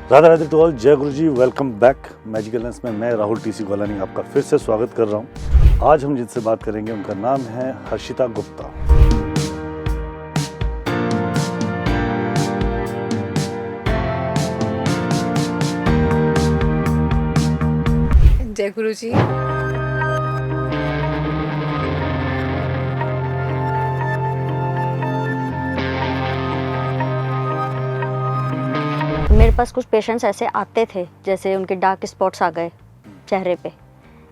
Radha Radhe to all, जय गुरु जी, welcome back. Magical lens में मैं राहुल टीसी गोलानी आपका फिर से स्वागत कर रहा हूँ। आज हम जिनसे बात करेंगे उनका नाम है हर्षिता गुप्ता। जय गुरु जी। मेरे पास कुछ पेशेंट्स ऐसे आते थे जैसे उनके डार्क स्पॉट्स आ गए चेहरे पे,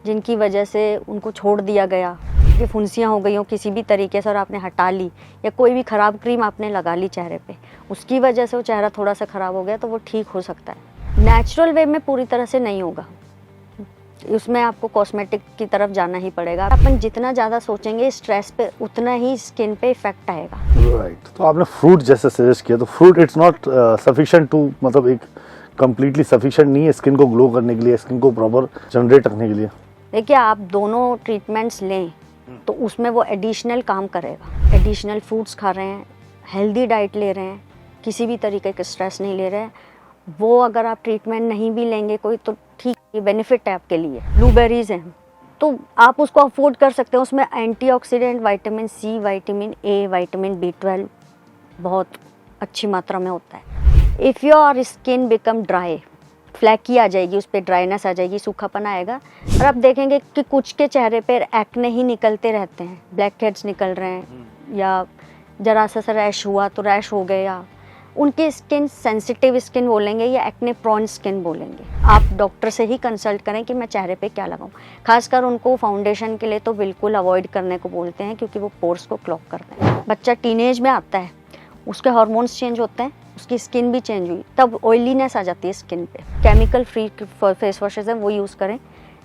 जिनकी वजह से उनको छोड़ दिया गया, कि फुंसियाँ हो गई हों किसी भी तरीके से और आपने हटा ली, या कोई भी ख़राब क्रीम आपने लगा ली चेहरे पे, उसकी वजह से वो चेहरा थोड़ा सा ख़राब हो गया, तो वो ठीक हो सकता है। नेचुरल वे में पूरी तरह से नहीं होगा, उसमें आपको कॉस्मेटिक की तरफ जाना ही पड़ेगा। अपन जितना ज़्यादा सोचेंगे स्ट्रेस पे, उतना ही स्किन पे इफेक्ट आएगा। राइट, तो आपने फ्रूट जैसे सजेस्ट किया, तो fruit it's not sufficient to, मतलब एक कंप्लीटली सफिशिएंट नहीं है स्किन को ग्लो करने के लिए, स्किन को प्रॉपर जनरेट रखने के लिए। देखिए, आप दोनों ट्रीटमेंट्स लें तो उसमें वो एडिशनल काम करेगा। एडिशनल फ्रूट्स खा रहे हैं, हेल्दी डाइट ले रहे हैं, किसी भी तरीके के स्ट्रेस नहीं ले रहे हैं, वो अगर आप ट्रीटमेंट नहीं भी लेंगे कोई, तो ठीक, ये बेनिफिट है आपके लिए। ब्लूबेरीज हैं तो आप उसको अफोर्ड कर सकते हैं, उसमें antioxidant vitamin C, vitamin A, vitamin B12 बहुत अच्छी मात्रा में होता है। If your skin become dry, flaky आ जाएगी, उस पर ड्राइनेस आ जाएगी, सूखापन आएगा, और आप देखेंगे कि कुछ के चेहरे पर एक्ने ही निकलते रहते हैं, ब्लैक हेड्स निकल रहे हैं, या जरा सा रैश हुआ तो रैश हो गए, या उनकी स्किन सेंसिटिव स्किन बोलेंगे या एक्ने प्रोन स्किन बोलेंगे। आप डॉक्टर से ही कंसल्ट करें कि मैं चेहरे पे क्या लगाऊं। खासकर उनको फाउंडेशन के लिए तो बिल्कुल अवॉइड करने को बोलते हैं, क्योंकि वो पोर्स को क्लॉग करते हैं। बच्चा टीनेज में आता है, उसके हार्मोन्स चेंज होते हैं, उसकी स्किन भी चेंज हुई, तब ऑयलीनेस आ जाती है स्किन पे। केमिकल फ्री फेस वॉशेज हैं, वो यूज़ करें,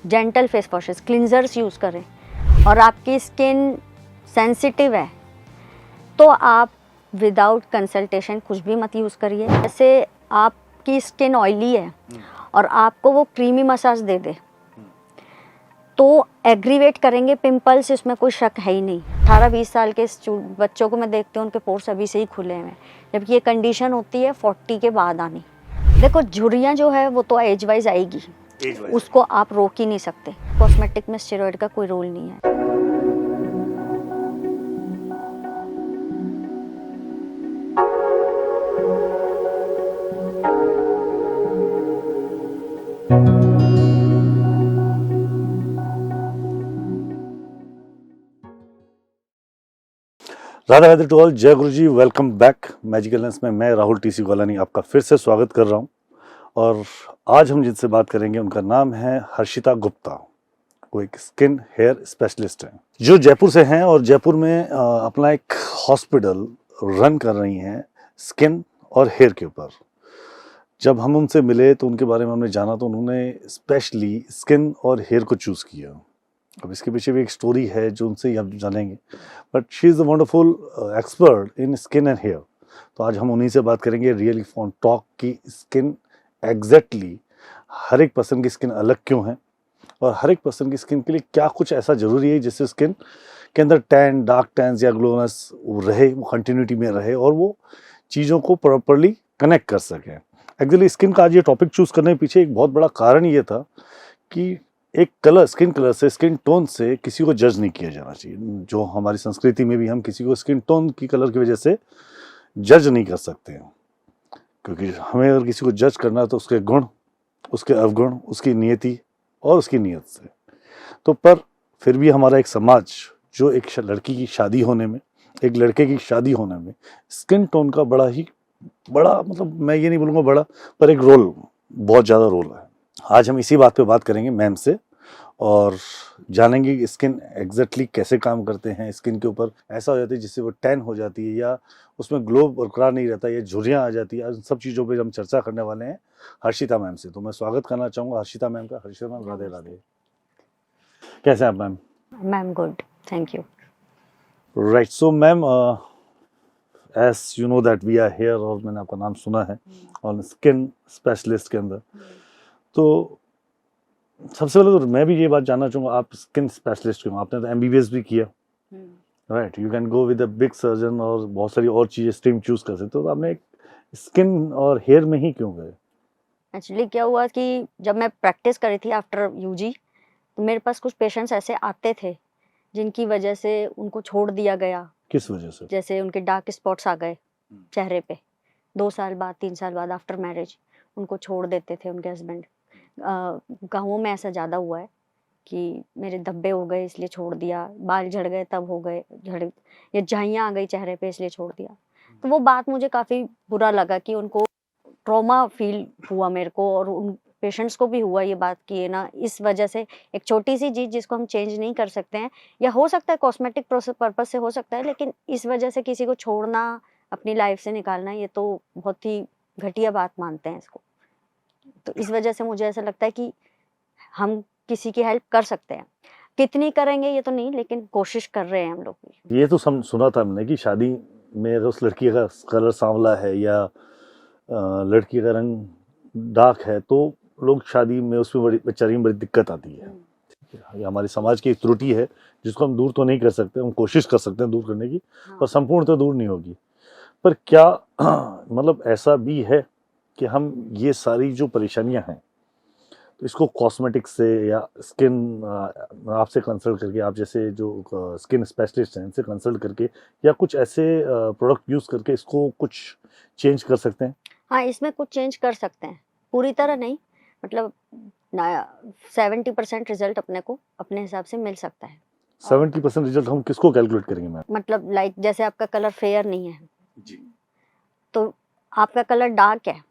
gentle face washes, cleansers use करें। और आपकी स्किन सेंसिटिव है तो आप विदाउट कंसल्टेशन कुछ भी मत यूज़ करिए। जैसे आपकी स्किन ऑयली है और आपको वो क्रीमी मसाज दे दे तो एग्रीवेट करेंगे पिंपल्स, इसमें कोई शक है ही नहीं। 18-20 साल के बच्चों को मैं देखती हूँ, उनके पोर्स अभी से ही खुले हैं, जबकि ये कंडीशन होती है 40 के बाद आनी। देखो, झुर्रियाँ जो है वो तो एज वाइज आएगी, उसको आप रोक ही नहीं सकते। कॉस्मेटिक में स्टेरॉइड का कोई रोल नहीं है। राधा राधे टू ऑल, जय गुरु जी, वेलकम बैक। मैजिकल लेंस में मैं राहुल टीसी गोलानी आपका फिर से स्वागत कर रहा हूँ। और आज हम जिनसे बात करेंगे उनका नाम है हर्षिता गुप्ता। वो एक स्किन हेयर स्पेशलिस्ट हैं जो जयपुर से हैं, और जयपुर में अपना एक हॉस्पिटल रन कर रही हैं स्किन और हेयर के ऊपर। जब हम उनसे मिले तो उनके बारे में हमने जाना, तो उन्होंने स्पेशली स्किन और हेयर को चूज़ किया। अब इसके पीछे भी एक स्टोरी है जो उनसे ही हम जानेंगे, but she is a wonderful expert in skin and hair. तो आज हम उन्हीं से बात करेंगे, रियली फॉन टॉक की स्किन एग्जैक्टली हर एक पर्सन की स्किन अलग क्यों है, और हर एक पर्सन की स्किन के लिए क्या कुछ ऐसा ज़रूरी है जिससे स्किन के अंदर टैन, डार्क टैन्स या ग्लोनेस रहे, वो कंटिन्यूटी में रहे और वो चीज़ों को प्रॉपरली कनेक्ट कर सकें। एक्चुअली स्किन का आज ये टॉपिक चूज़ करने के पीछे एक बहुत बड़ा कारण ये था कि एक कलर, स्किन कलर से, स्किन टोन से किसी को जज नहीं किया जाना चाहिए। जो हमारी संस्कृति में भी हम किसी को स्किन टोन की, कलर की वजह से जज नहीं कर सकते हैं, क्योंकि हमें अगर किसी को जज करना है तो उसके गुण, उसके अवगुण, उसकी नियति और उसकी नीयत से। तो पर फिर भी हमारा एक समाज जो एक लड़की की शादी होने में, एक लड़के की शादी होने में स्किन टोन का बड़ा मतलब मैं ये नहीं बोलूँगा बड़ा, पर एक रोल, बहुत ज़्यादा रोल है। आज हम इसी बात पे बात करेंगे मैम से, और जानेंगे कि स्किन एग्जैक्टली कैसे काम करते हैं। स्किन के ऊपर ऐसा हो जाती है जिससे वो टैन हो जाती है, या उसमें ग्लो बरकरार नहीं रहता, या झुर्रियाँ आ जाती है। सब चीज़ों पे हम चर्चा करने वाले हैं हर्षिता मैम से। तो मैं स्वागत करना चाहूँगा हर्षिता मैम का। हर्षिता मैम, राधे राधे। कैसे हैं आप ma'am? Ma'am good, thank you. Right, so ma'am, as you know that we are here, और मैंने आपका नाम सुना है और स्किन स्पेशलिस्ट के अंदर। तो सबसे पहले तो मैं भी ये बात जानना चाहूँगा, आप स्किन स्पेशलिस्ट क्यों? आपने तो MBBS भी किया, right? You can go with a big surgeon और बहुत सारी और चीज़ें स्ट्रीम चूज कर सकते हो, तो आपने एक स्किन और हेयर में ही क्यों गए? एक्चुअली क्या हुआ कि जब मैं प्रैक्टिस करी थी आफ्टर यूजी, तो मेरे पास कुछ पेशेंट्स ऐसे आते थे जिनकी वजह से उनको छोड़ दिया गया। किस वजह से? जैसे उनके डार्क स्पॉट्स आ गए चेहरे पे, 2 साल बाद 3 साल बाद आफ्टर मैरिज उनको छोड़ देते थे उनके हस्बैंड। गाँवों में ऐसा ज़्यादा हुआ है कि मेरे धब्बे हो गए इसलिए छोड़ दिया, बाल झड़ गए तब हो गए झड़, या झाइयाँ आ गई चेहरे पे इसलिए छोड़ दिया। तो वो बात मुझे काफ़ी बुरा लगा कि उनको ट्रॉमा फील हुआ मेरे को, और उन पेशेंट्स को भी हुआ ये बात कि ये ना इस वजह से एक छोटी सी चीज़ जिसको हम चेंज नहीं कर सकते हैं, या हो सकता है कॉस्मेटिक पर्पस से हो सकता है, लेकिन इस वजह से किसी को छोड़ना, अपनी लाइफ से निकालना, ये तो बहुत ही घटिया बात मानते हैं इसको। तो इस वजह से मुझे ऐसा लगता है कि हम किसी की हेल्प कर सकते हैं। कितनी करेंगे ये तो नहीं, लेकिन कोशिश कर रहे हैं हम लोग भी। ये तो सुना था हमने कि शादी में अगर उस लड़की का कलर सांवला है या लड़की का रंग डार्क है तो लोग शादी में उसमें बड़ी बेचारी में बड़ी दिक्कत आती है। ये हमारे समाज की एक त्रुटि है जिसको हम दूर तो नहीं कर सकते, हम कोशिश कर सकते हैं दूर करने की, पर संपूर्ण तो दूर नहीं होगी। पर क्या मतलब ऐसा भी है कि हम ये सारी जो परेशानियां हैं तो इसको कॉस्मेटिक से या स्किन आपसे कंसल्ट करके, आप जैसे जो स्किन स्पेशलिस्ट हैं इनसे कंसल्ट करके, या कुछ ऐसे प्रोडक्ट यूज करके इसको कुछ चेंज कर सकते हैं? हाँ, इसमें कुछ चेंज कर सकते हैं, पूरी तरह नहीं, मतलब 70% रिजल्ट अपने को अपने हिसाब से मिल सकता है। 70% रिजल्ट हम किसको कैलकुलेट करेंगे मैम? मतलब लाइक जैसे आपका कलर फेयर नहीं है जी। तो आपका कलर डार्क है,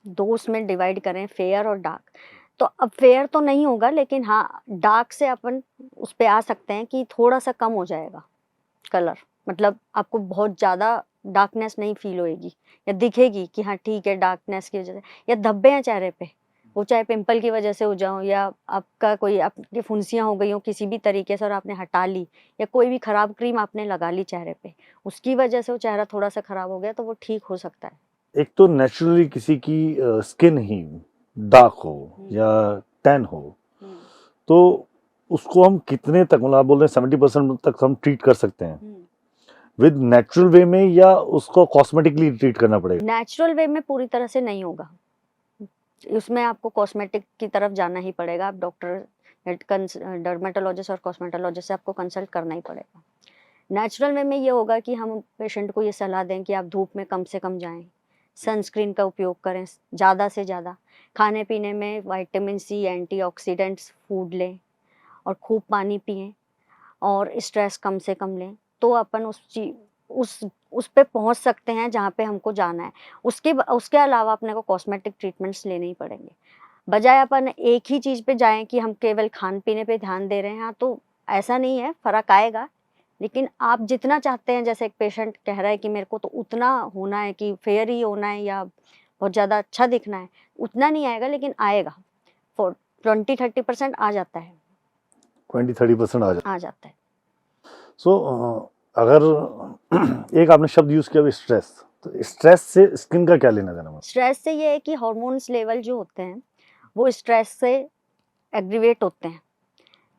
2 उसमें डिवाइड करें, फेयर और डार्क। तो अब फेयर तो नहीं होगा, लेकिन हाँ डार्क से अपन उस पे आ सकते हैं कि थोड़ा सा कम हो जाएगा कलर, मतलब आपको बहुत ज़्यादा डार्कनेस नहीं फील होएगी, या दिखेगी कि हाँ ठीक है डार्कनेस की वजह से, या धब्बे हैं चेहरे पे, वो चाहे पिंपल की वजह से हो जाओ, या आपका कोई आपकी फुंसियाँ हो गई हो किसी भी तरीके से और आपने हटा ली, या कोई भी ख़राब क्रीम आपने लगा ली चेहरे पे, उसकी वजह से वो चेहरा थोड़ा सा ख़राब हो गया, तो वो ठीक हो सकता है। एक तो नेचुरली किसी की स्किन ही डार्क हो या टैन हो तो उसको हम कितने तक, मतलब आप बोल रहे हैं 70% तक हम ट्रीट कर सकते हैं विद नेचुरल वे में, या उसको कॉस्मेटिकली ट्रीट करना पड़ेगा? नेचुरल वे में पूरी तरह से नहीं होगा, उसमें आपको कॉस्मेटिक की तरफ जाना ही पड़ेगा। आप डॉक्टर, डर्मेटोलॉजिस्ट और कॉस्मेटोलॉजिस्ट से आपको कंसल्ट करना ही पड़ेगा। नेचुरल वे में ये होगा कि हम पेशेंट को ये सलाह दें कि आप धूप में कम से कम जाएं, सनस्क्रीन का उपयोग करें ज़्यादा से ज़्यादा, खाने पीने में विटामिन सी, एंटीऑक्सीडेंट्स फूड लें, और खूब पानी पिएं, और स्ट्रेस कम से कम लें, तो अपन उस पे पहुंच सकते हैं जहाँ पे हमको जाना है। उसके अलावा अपने को कॉस्मेटिक ट्रीटमेंट्स लेने ही पड़ेंगे, बजाय अपन एक ही चीज़ पे जाएं कि हम केवल खान पीने पे ध्यान दे रहे हैं। हाँ, तो ऐसा नहीं है, फ़र्क आएगा, लेकिन आप जितना चाहते हैं, जैसे एक पेशेंट कह रहा है कि मेरे को तो उतना होना है कि फेयर ही होना है या बहुत ज़्यादा अच्छा दिखना है, उतना नहीं आएगा, लेकिन आएगा, 20-30% आ जाता है, 20-30% आ जाता है। सो अगर एक आपने शब्द यूज किया स्ट्रेस, तो स्ट्रेस से स्किन का क्या लेना देना? स्ट्रेस से ये है कि हार्मोन्स लेवल जो होते हैं वो स्ट्रेस से एग्रीवेट होते हैं,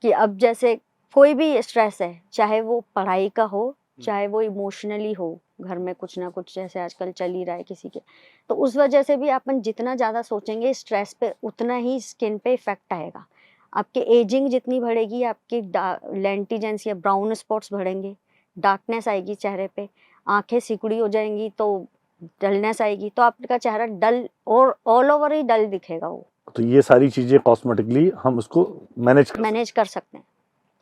कि अब जैसे कोई भी स्ट्रेस है, चाहे वो पढ़ाई का हो, चाहे वो इमोशनली हो, घर में कुछ ना कुछ जैसे आजकल चल ही रहा है किसी के, तो उस वजह से भी अपन जितना ज़्यादा सोचेंगे स्ट्रेस पे, उतना ही स्किन पे इफेक्ट आएगा। आपके एजिंग जितनी बढ़ेगी, आपकी लेंटिजेंस या ब्राउन स्पॉट्स बढ़ेंगे, डार्कनेस आएगी चेहरे पे, आंखें सिकुड़ी हो जाएंगी, तो डलनेस आएगी, तो आपका चेहरा डल और ऑल ओवर ही डल दिखेगा वो। तो ये सारी चीजें कॉस्मेटिकली हम उसको मैनेज कर सकते हैं,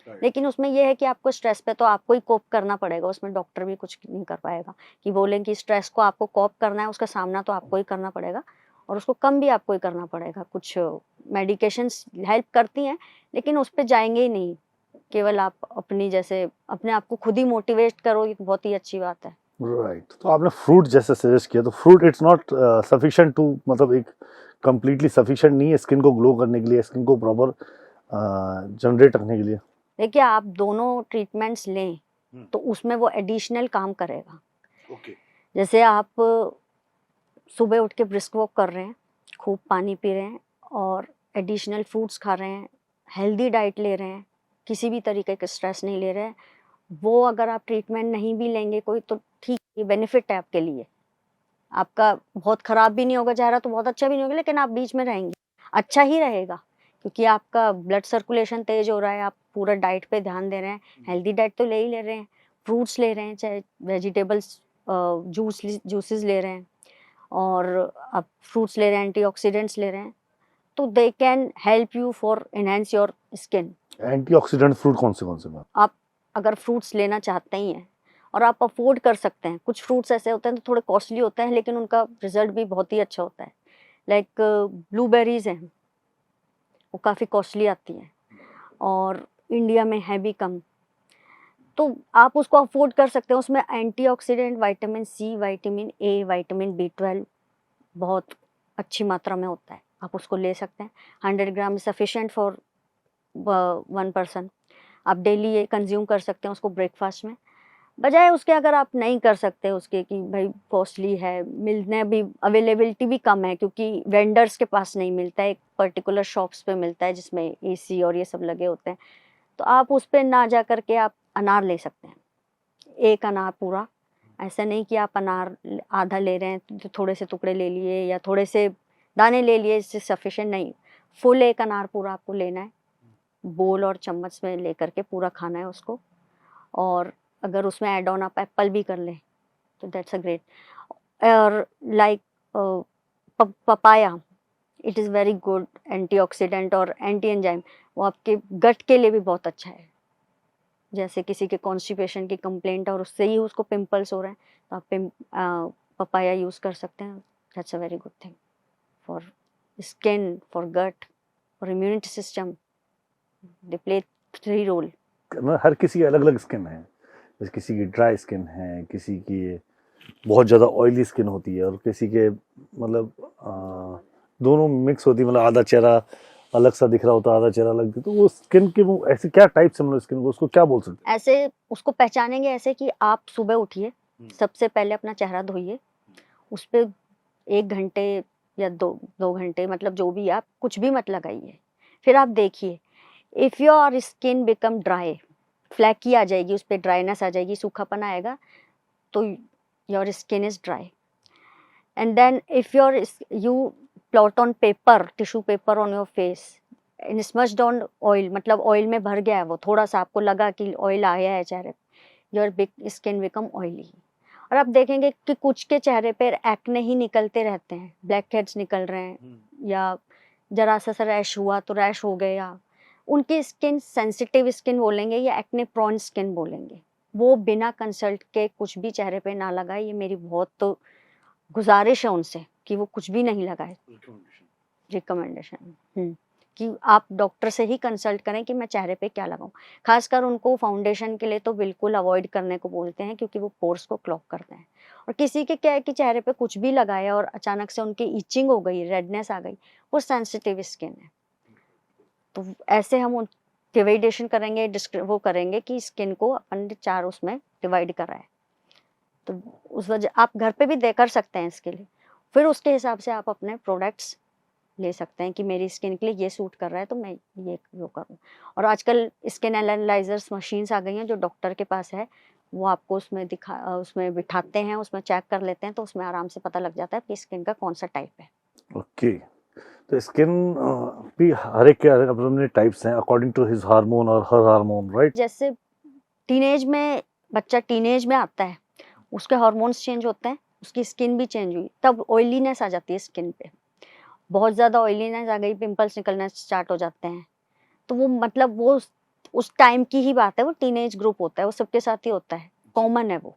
लेकिन उसमें यह है कि आपको स्ट्रेस पे तो आपको ही कोप करना पड़ेगा, उसमें डॉक्टर भी कुछ नहीं कर पाएगा कि बोलें कि स्ट्रेस को आपको कोप करना है, उसका सामना तो आपको ही करना पड़ेगा, और उसको कम भी आपको ही करना पड़ेगा। कुछ मेडिकेशंस हेल्प करती हैं, लेकिन उस पर जाएंगे ही नहीं, केवल आप अपनी जैसे अपने आप को खुद ही मोटिवेट करो, ये बहुत ही अच्छी बात है। राइट। तो आपने फ्रूट जैसे सजेस्ट किया, तो fruit it's not sufficient to, मतलब एक कंप्लीटली सफिशिएंट नहीं है स्किन को ग्लो करने के लिए, स्किन को प्रॉपर जनरेट रखने के लिए? देखिए, आप दोनों ट्रीटमेंट्स लें तो उसमें वो एडिशनल काम करेगा। जैसे आप सुबह उठ के ब्रिस्क वॉक कर रहे हैं, खूब पानी पी रहे हैं, और एडिशनल फ्रूट्स खा रहे हैं, हेल्दी डाइट ले रहे हैं, किसी भी तरीके का स्ट्रेस नहीं ले रहे हैं, वो अगर आप ट्रीटमेंट नहीं भी लेंगे कोई, तो ठीक, ये बेनिफिट है आपके लिए। आपका बहुत खराब भी नहीं होगा चेहरा, तो बहुत अच्छा भी नहीं होगा, लेकिन आप बीच में रहेंगे, अच्छा ही रहेगा, क्योंकि आपका ब्लड सर्कुलेशन तेज हो रहा है, आप पूरा डाइट पे ध्यान दे रहे हैं, हेल्दी डाइट तो ले ही ले रहे हैं, फ्रूट्स ले रहे हैं, चाहे वेजिटेबल्स, जूसेस ले रहे हैं, और आप फ्रूट्स ले रहे हैं, एंटीऑक्सीडेंट्स ले रहे हैं, तो they can help you for enhance your skin. Antioxidant fruit कौन से मैम? आप अगर फ्रूट्स लेना चाहते ही हैं और आप अफोर्ड कर सकते हैं, कुछ फ्रूट्स ऐसे होते हैं तो थोड़े कॉस्टली होते हैं, लेकिन उनका रिजल्ट भी बहुत ही अच्छा होता है। लाइक ब्लूबेरीज हैं, वो काफ़ी कॉस्टली आती हैं और इंडिया में है भी कम, तो आप उसको अफोर्ड कर सकते हैं। उसमें antioxidant, vitamin C, vitamin A, vitamin B12 बहुत अच्छी मात्रा में होता है, आप उसको ले सकते हैं। 100 ग्राम सफिशिएंट फॉर 1 पर्सन। आप डेली ये कंज्यूम कर सकते हैं उसको ब्रेकफास्ट में। बजाय उसके अगर आप नहीं कर सकते उसके कि भाई कॉस्टली है, मिलने भी अवेलेबिलिटी भी कम है, क्योंकि वेंडर्स के पास नहीं मिलता है, एक पर्टिकुलर शॉप्स पे मिलता है जिसमें AC और ये सब लगे होते हैं, तो आप उस पर ना जा करके आप अनार ले सकते हैं, एक अनार पूरा। ऐसा नहीं कि आप अनार आधा ले रहे हैं तो थोड़े से टुकड़े ले लिए या थोड़े से दाने ले लिए, इससे सफिशिएंट नहीं, फुल एक अनार पूरा आपको लेना है, बोल और चम्मच में लेकर के पूरा खाना है उसको। और अगर उसमें ऐड ऑन आप एप्पल भी कर लें तो दैट्स अ ग्रेट। और like papaya, it is very good antioxidant और एंटी एंजाइम, वो आपके गट के लिए भी बहुत अच्छा है। जैसे किसी के कॉन्स्टिपेशन की कंप्लेंट और उससे ही उसको पिंपल्स हो रहे हैं, तो आप पपाया यूज़ कर सकते हैं, that's a very good thing for skin, for gut, for immunity system, they play 3 role. हर किसी की अलग अलग स्किन है, जैसे किसी की ड्राई स्किन है, किसी की बहुत ज़्यादा ऑयली स्किन होती है, और किसी के मतलब दोनों मिक्स होती है, मतलब आधा चेहरा अलग सा दिख रहा होता है, आधा चेहरा अलग दिखता है। तो वो स्किन के वो ऐसे क्या टाइप्स है, मतलब स्किन को उसको क्या बोल सकते हैं? ऐसे उसको पहचानेंगे ऐसे कि आप सुबह उठिए, सबसे पहले अपना चेहरा धोइए, उस पर 1 घंटे या 2 घंटे, मतलब जो भी, आप कुछ भी मत लगाइए, फिर आप देखिए, if your skin become dry, flaky आ जाएगी, उस पर ड्राइनेस आ जाएगी, सूखापन आएगा, तो your skin is dry. And then if you plot on paper, tissue paper on your face and smudged on oil, मतलब ऑयल में भर गया है वो, थोड़ा सा आपको लगा कि ऑयल आया है चेहरे पे, योर स्किन बिकम ऑयली। और आप देखेंगे कि कुछ के चेहरे पर एक्ने ही निकलते रहते हैं, ब्लैक हेड्स निकल रहे हैं, या जरा सा रैश हुआ तो रैश हो गए, या उनकी स्किन सेंसिटिव स्किन बोलेंगे या एक्ने प्रोन स्किन बोलेंगे। वो बिना कंसल्ट के कुछ भी चेहरे पे ना लगाए, ये मेरी बहुत तो गुजारिश है उनसे कि वो कुछ भी नहीं लगाए। रिकमेंडेशन कि आप डॉक्टर से ही कंसल्ट करें कि मैं चेहरे पे क्या लगाऊं। खासकर उनको फाउंडेशन के लिए तो बिल्कुल अवॉइड करने को बोलते हैं, क्योंकि वो पोर्स को क्लॉग करते हैं। और किसी के क्या है कि चेहरे पे कुछ भी लगाया और अचानक से उनकी इचिंग हो गई, रेडनेस आ गई, वो सेंसिटिव स्किन है, तो ऐसे हम डिवाइडेशन करेंगे, वो करेंगे कि स्किन को अपन 4 उसमें डिवाइड करा है। तो उस वजह आप घर पे भी दे कर सकते हैं इसके लिए, फिर उसके हिसाब से आप अपने प्रोडक्ट्स ले सकते हैं कि मेरी स्किन के लिए ये सूट कर रहा है तो मैं ये वो करूँ। और आजकल स्किन एनालाइजर्स मशीन्स आ गई हैं जो डॉक्टर के पास है, वो आपको उसमें बिठाते हैं, उसमें चेक कर लेते हैं, तो उसमें आराम से पता लग जाता है कि स्किन का कौन सा टाइप है। ओके, तो स्किन भी हर एक के अपने टाइप्स हैं अकॉर्डिंग टू हिज हार्मोन और हर हार्मोन, राइट? जैसे बच्चा टीनेज में आता है, उसके हार्मोन्स चेंज होते हैं, उसकी स्किन भी चेंज हुई, तब ऑयलीनेस आ जाती है स्किन पे, बहुत ज़्यादा ऑयलीनेस आ गई, पिंपल्स निकलना स्टार्ट हो जाते हैं। तो वो मतलब वो उस टाइम की ही बात है, वो टीनेज ग्रुप होता है, वो सबके साथ ही होता है, कॉमन है वो।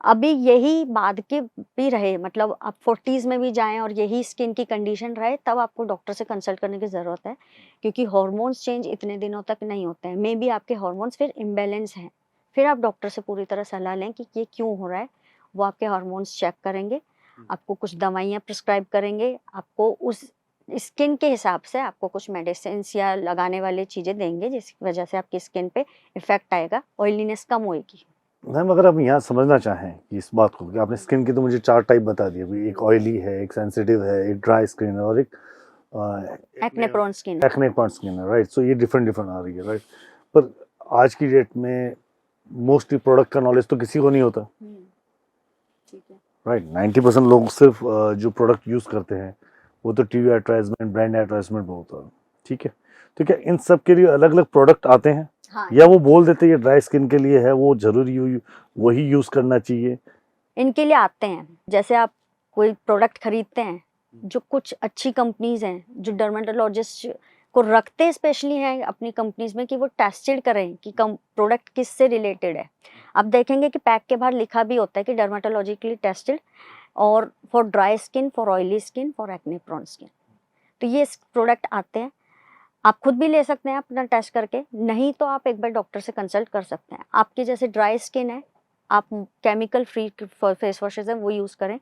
अभी यही बाद के भी रहे, मतलब आप 40s में भी जाएं और यही स्किन की कंडीशन रहे, तब आपको डॉक्टर से कंसल्ट करने की ज़रूरत है, क्योंकि हार्मोन्स चेंज इतने दिनों तक नहीं होते हैं। मे बी आपके हार्मोन्स फिर इम्बैलेंस हैं, फिर आप डॉक्टर से पूरी तरह सलाह लें कि ये क्यों हो रहा है। वो आपके हार्मोन्स चेक करेंगे, आपको कुछ दवाइयाँ प्रिस्क्राइब करेंगे, आपको उस स्किन के हिसाब से आपको कुछ मेडिसिन या लगाने वाली चीज़ें देंगे, जिसकी वजह से आपकी स्किन पे इफेक्ट आएगा, ऑयलीनेस कम होएगी। मैम, अगर आप यहाँ समझना चाहें कि इस बात को कि आपने स्किन की तो मुझे 4 टाइप बता दिए, अभी एक ऑयली है, एक सेंसिटिव है, एक ड्राई स्किन है, और एक acne prone skin. Acne prone skin है, राइट? सो ये डिफरेंट आ रही है, राइट? पर आज की डेट में मोस्टली प्रोडक्ट का नॉलेज तो किसी को नहीं होता, ठीक है, राइट 90% लोग सिर्फ जो प्रोडक्ट यूज करते हैं वो तो टीवी एडवर्टाइजमेंट, ब्रांड एडवर्टाइजमेंट में होता है, ठीक है। तो क्या इन सब के लिए अलग अलग प्रोडक्ट आते हैं? हाँ, या वो बोल देते हैं ये ड्राई स्किन के लिए है, वो जरूरी वही यूज करना चाहिए? इनके लिए आते हैं। जैसे आप कोई प्रोडक्ट खरीदते हैं, जो कुछ अच्छी कंपनीज हैं जो डर्मेटोलॉजिस्ट को रखते हैं स्पेशली हैं अपनी कंपनीज में, कि वो टेस्टेड करें कि प्रोडक्ट किससे रिलेटेड है। आप देखेंगे कि पैक के बाहर लिखा भी होता है कि डर्मेटोलॉजिकली टेस्टेड और for dry skin, for oily skin, for acne prone skin. तो ये प्रोडक्ट आते हैं, आप खुद भी ले सकते हैं अपना टेस्ट करके, नहीं तो आप एक बार डॉक्टर से कंसल्ट कर सकते हैं। आपकी जैसे ड्राई स्किन है, आप केमिकल फ्री फेस वॉशेज हैं वो यूज़ करें,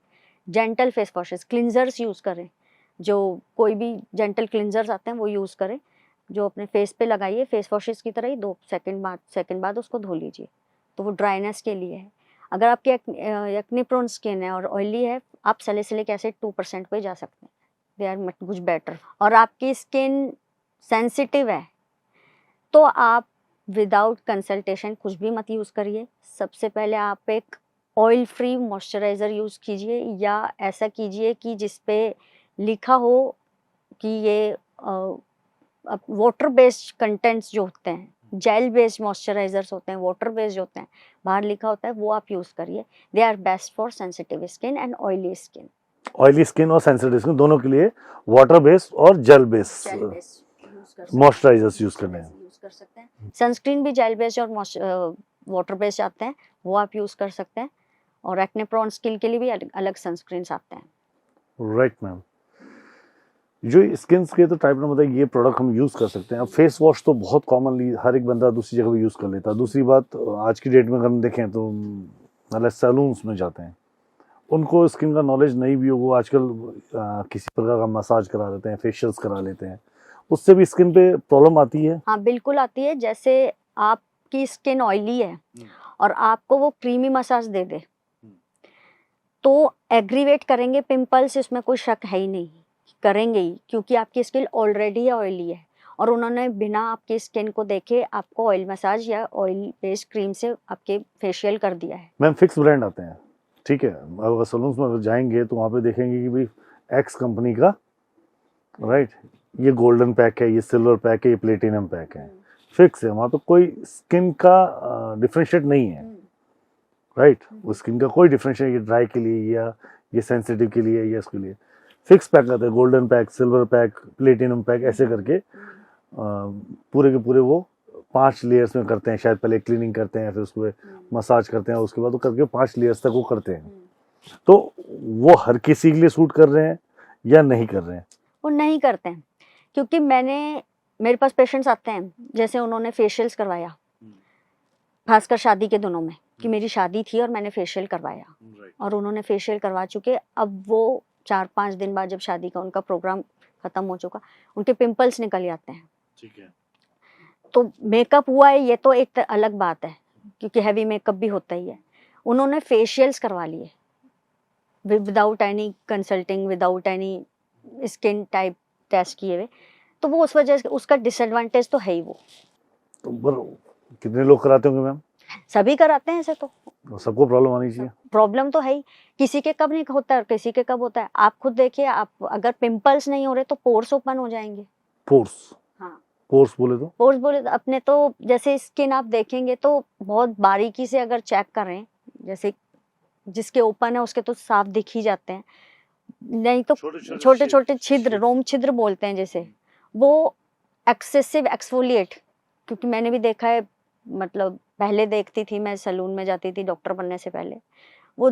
gentle face washes, cleansers use करें, जो कोई भी जेंटल क्लिनजर्स आते हैं वो यूज़ करें, जो अपने फेस पे लगाइए फेस वॉशेज की तरह ही 2 सेकंड बाद उसको धो लीजिए, तो वो ड्राइनेस के लिए है। अगर आपकी एक्ने प्रोन स्किन है और ऑयली है, आप सैलिसिलिक एसिड 2% पे जा सकते हैं, दे आर मच बेटर। और आपकी स्किन सेंसिटिव है तो आप विदाउट कंसल्टेशन कुछ भी मत यूज़ करिए। सबसे पहले आप एक ऑयल फ्री मॉइस्चराइज़र यूज़ कीजिए, या ऐसा कीजिए कि जिस पे लिखा हो कि ये वाटर बेस्ड कंटेंट्स जो होते हैं, जेल बेस्ड मॉइस्चराइजर्स होते हैं, वाटर बेस्ड होते हैं, बाहर लिखा होता है, वो आप यूज़ करिए। They are best for sensitive skin and oily skin. Oily skin और सेंसिटिव स्किन दोनों के लिए वाटर बेस्ड और जेल बेस्ड मॉइस्चराइजर्स यूज करने हैं। यूज़ कर सकते हैं। सनस्क्रीन भी जेल बेस्ड और वाटर बेस्ड आते हैं, वो आप यूज़ कर सकते हैं। और एक्ने प्रोन स्किन के लिए भी अलग सनस्क्रीन्स आते हैं। राइट मैम, जो स्किन के तो टाइप में मतलब ये प्रोडक्ट हम यूज़ कर सकते हैं। अब फेस वॉश तो बहुत कॉमनली हर एक बंदा दूसरी जगह पे यूज़ कर लेता है। दूसरी बात, आज की डेट में अगर हम देखें तो मतलब सैलून्स में जाते हैं, उनको स्किन का नॉलेज नहीं भी हो, वो आजकल किसी प्रकार का मसाज करा लेते हैं, फेशियल्स करा लेते हैं, उससे भी स्किन पे प्रॉब्लम आती है। हाँ बिल्कुल आती है। जैसे आपकी स्किन ऑयली है और आपको वो क्रीमी मसाज दे दे तो एग्रीवेट करेंगे पिंपल्स, इसमें कोई शक है ही नहीं, करेंगे ही, क्योंकि आपकी स्किन ऑलरेडी ऑयली है और उन्होंने बिना आपकी स्किन को देखे आपको ऑयल मसाज या ऑयल बेस्ड क्रीम से आपके फेशियल कर दिया है। मैम फिक्स ब्रांड आते हैं, ठीक है, अगर सलून्स में अगर जाएंगे तो वहाँ पे देखेंगे कि भाई एक्स कंपनी का, राइट, ये गोल्डन पैक है, ये सिल्वर पैक है, ये प्लेटिनम पैक है, फिक्स है। वहाँ पे कोई स्किन का डिफरेंशिएट नहीं है, राइट, वो स्किन का कोई डिफरेंशिएट, ये ड्राई के लिए या ये सेंसिटिव के लिए या इसके लिए फिक्स पैक आता है। Golden pack, silver pack, platinum pack, ऐसे करके पूरे के पूरे वो 5 लेयर्स में करते हैं। शायद पहले क्लीनिंग करते हैं, फिर उसको मसाज करते हैं, उसके बाद वो करके 5 लेयर्स तक वो करते हैं। तो वो हर किसी के लिए सूट कर रहे हैं या नहीं कर रहे हैं? वो नहीं करते हैं, क्योंकि मेरे पास पेशेंट्स आते हैं, जैसे उन्होंने फेशियल्स करवाया, खासकर शादी के दिनों में, कि मेरी शादी थी और मैंने फेशियल करवाया, और उन्होंने फेशियल करवा चुके, अब वो 4-5 दिन बाद जब शादी का उनका प्रोग्राम खत्म हो चुका, उनके पिंपल्स निकल जाते हैं। ठीक है, तो मेकअप हुआ है ये तो एक अलग बात है, क्योंकि हैवी मेकअप भी होता ही है। उन्होंने फेशियल्स करवा लिए without any consulting, without any skin type test किए हुए, तो वो उस वजह से उसका डिसएडवांटेज तो है ही। वो तो कितने लोग कराते होंगे मैम? सभी कराते हैं ऐसे, तो सबको प्रॉब्लम आनी चाहिए। प्रॉब्लम तो है ही, किसी के कब नहीं होता है और किसी के कब होता है। आप खुद देखिए, आप अगर पिंपल्स नहीं हो रहे तो पोर्स ओपन हो जाएंगे। पोर्स? हाँ, पोर्स बोले तो? पोर्स बोले तो अपने तो जैसे स्किन आप देखेंगे तो बहुत बारीकी से अगर चेक करें, जैसे जिसके ओपन है उसके तो साफ दिख ही जाते हैं, नहीं तो छोटे छोटे छिद्र, रोम छिद्र बोलते हैं जैसे, वो एक्सेसिव एक्सफोलिएट, क्योंकि मैंने भी देखा है, मतलब पहले देखती थी मैं, सैलून में जाती थी डॉक्टर बनने से पहले, वो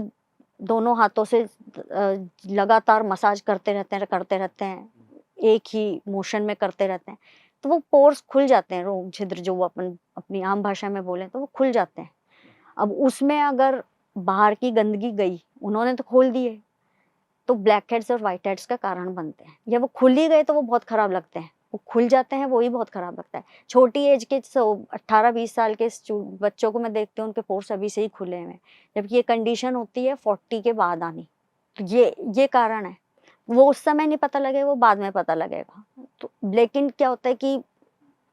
दोनों हाथों से लगातार मसाज करते रहते हैं, एक ही मोशन में करते रहते हैं, तो वो पोर्स खुल जाते हैं, रोम छिद्र जो वो अपनी आम भाषा में बोले तो वो खुल जाते हैं। अब उसमें अगर बाहर की गंदगी गई, उन्होंने तो खोल दिए, तो ब्लैक हेड्स और वाइट हेड्स का कारण बनते हैं। या वो खुल ही गए तो वो बहुत खराब लगते हैं, वो खुल जाते हैं वो ही बहुत खराब लगता है। छोटी एज के 18-20 साल के बच्चों को मैं देखती हूँ, उनके पोर्स अभी से ही खुले हुए हैं, जबकि ये कंडीशन होती है 40 के बाद आनी। तो ये कारण है, वो उस समय नहीं पता लगेगा, वो बाद में पता लगेगा। तो लेकिन क्या होता है कि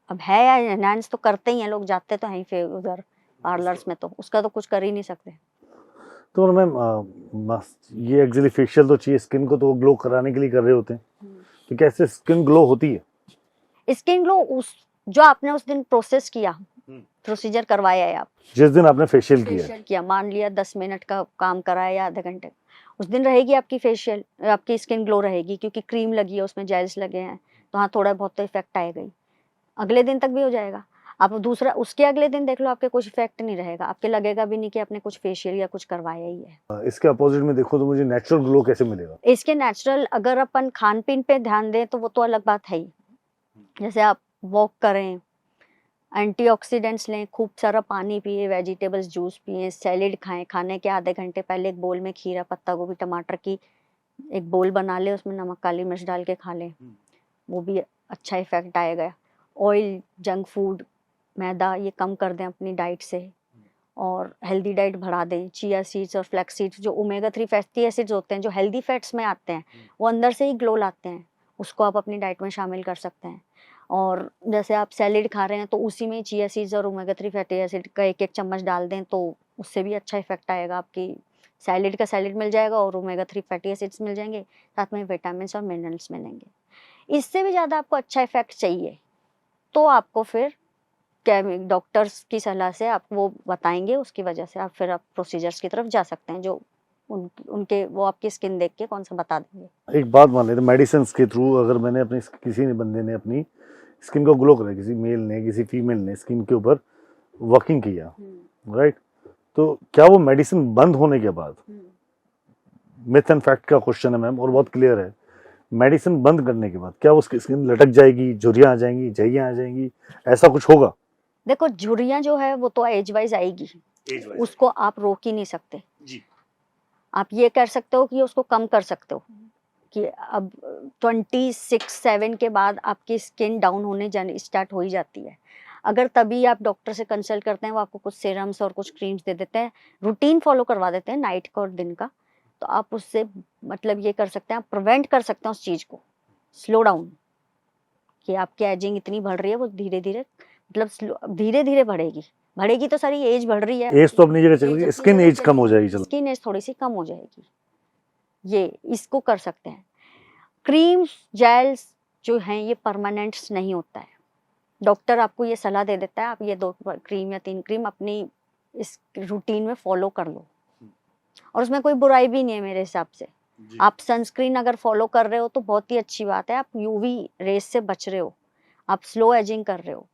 अब है या एनहांस तो करते ही हैं लोग, जाते तो हैं फिर उधर पार्लर्स में, तो उसका तो कुछ कर ही नहीं सकते। तो मैम मस्त। ये एक्चुअली फेशियल तो चाहिए, स्किन को तो वो ग्लो कराने के लिए कर रहे होते हैं, तो कैसे स्किन ग्लो होती है? स्किन ग्लो उस जो आपने उस दिन प्रोसेस किया, प्रोसीजर करवाया है, आप जिस दिन आपने फेशियल किया है, फेशियल किया, मान लिया 10 मिनट का काम कराया या आधे घंटे, उस दिन रहेगी आपकी फेशियल, आपकी स्किन ग्लो रहेगी, क्योंकि क्रीम लगी है, उसमें जेल्स लगे हैं, तो हाँ थोड़ा बहुत तो इफेक्ट आएगा ही, अगले दिन तक भी हो जाएगा। आप दूसरा उसके अगले दिन देख लो, आपके कुछ इफेक्ट नहीं रहेगा, आपके लगेगा भी नहीं कि आपने कुछ फेशियल या कुछ करवाया ही है। इसके अपोजिट में देखो तो मुझे नेचुरल ग्लो कैसे मिलेगा? इसके नेचुरल अगर अपन खान पीन पे ध्यान दें तो वो तो अलग बात है ही। जैसे आप वॉक करें, एंटीऑक्सीडेंट्स लें, खूब सारा पानी पिए, वेजिटेबल्स जूस पिए, सैलेड खाएं, खाने के आधे घंटे पहले एक बोल में खीरा, पत्ता गोभी, टमाटर की एक बोल बना ले, उसमें नमक काली मिर्च डाल के खा लें, वो भी अच्छा इफेक्ट आएगा। ऑयल, जंक फूड, मैदा ये कम कर दें अपनी डाइट से, और हेल्दी डाइट बढ़ा दें। चिया सीड्स और फ्लैक्स सीड्स जो ओमेगा 3 फैटी एसिड्स होते हैं, जो हेल्दी फैट्स में आते हैं, वो अंदर से ही ग्लो लाते हैं, उसको आप अपनी डाइट में शामिल कर सकते हैं। और जैसे आप सैलेड खा रहे हैं तो उसी में चिया सीड्स और ओमेगा 3 फैटी एसिड का एक एक चम्मच डाल दें, तो उससे भी अच्छा इफेक्ट आएगा। आपकी सैलेड का सैलेड मिल जाएगा और ओमेगा 3 फैटी एसिड्स मिल जाएंगे, साथ में विटामिन और मिनरल्स मिलेंगे। इससे भी ज़्यादा आपको अच्छा इफेक्ट चाहिए तो आपको फिर डॉक्टर्स की सलाह से आप वो बताएंगे, उसकी वजह से आप फिर आप प्रोसीजर्स की तरफ जा सकते हैं, जो उनके वो आपकी स्किन देख के कौन सा बता देंगे। एक बात मान लेते मेडिसिन के थ्रू अगर मैंने अपनी किसी ने बंदे ने अपनी स्किन को ग्लो करा, किसी मेल ने किसी फीमेल ने स्किन के ऊपर वर्किंग किया, राइट, तो क्या वो मेडिसिन बंद होने के बाद, मिथ एंड फैक्ट का क्वेश्चन है मैम और बहुत क्लियर है, मेडिसिन बंद करने के बाद क्या उसकी स्किन लटक जाएगी, झुर्रियां आ जाएंगी, जइयां आ जाएंगी, ऐसा कुछ होगा? देखो झुर्रियां जो है वो तो एज वाइज आएगी, उसको आप रोक ही नहीं सकते जी। आप ये कर सकते हो कि उसको कम कर सकते हो कि अब 26-7 के बाद आपकी स्किन डाउन होने जाने स्टार्ट हो ही जाती है। अगर तभी आप डॉक्टर से कंसल्ट करते हैं, वो आपको कुछ सीरम्स और कुछ क्रीम्स दे देते हैं, रूटीन फॉलो करवा देते हैं नाइट का और दिन का, तो आप उससे मतलब ये कर सकते हैं, आप प्रिवेंट कर सकते हैं उस चीज़ को, स्लो डाउन, कि आपकी एजिंग इतनी बढ़ रही है, वो धीरे धीरे मतलब धीरे धीरे बढ़ेगी तो सारी एज बढ़ रही है, एज तो अपनी जगह चल रही है, स्किन एज कम हो जाएगी, चलो स्किन एज थोड़ी सी कम हो जाएगी, ये इसको कर सकते हैं। क्रीम्स जेल्स जो हैं ये परमानेंट्स नहीं होता है, डॉक्टर आपको ये सलाह दे देता है आप ये 2 क्रीम या 3 क्रीम अपनी इस रूटीन में फॉलो कर लो, और उसमें कोई बुराई भी नहीं है मेरे हिसाब से। आप सनस्क्रीन अगर फॉलो कर रहे हो तो बहुत ही अच्छी बात है, आप यूवी रेस से बच रहे हो, आप स्लो एजिंग कर रहे हो,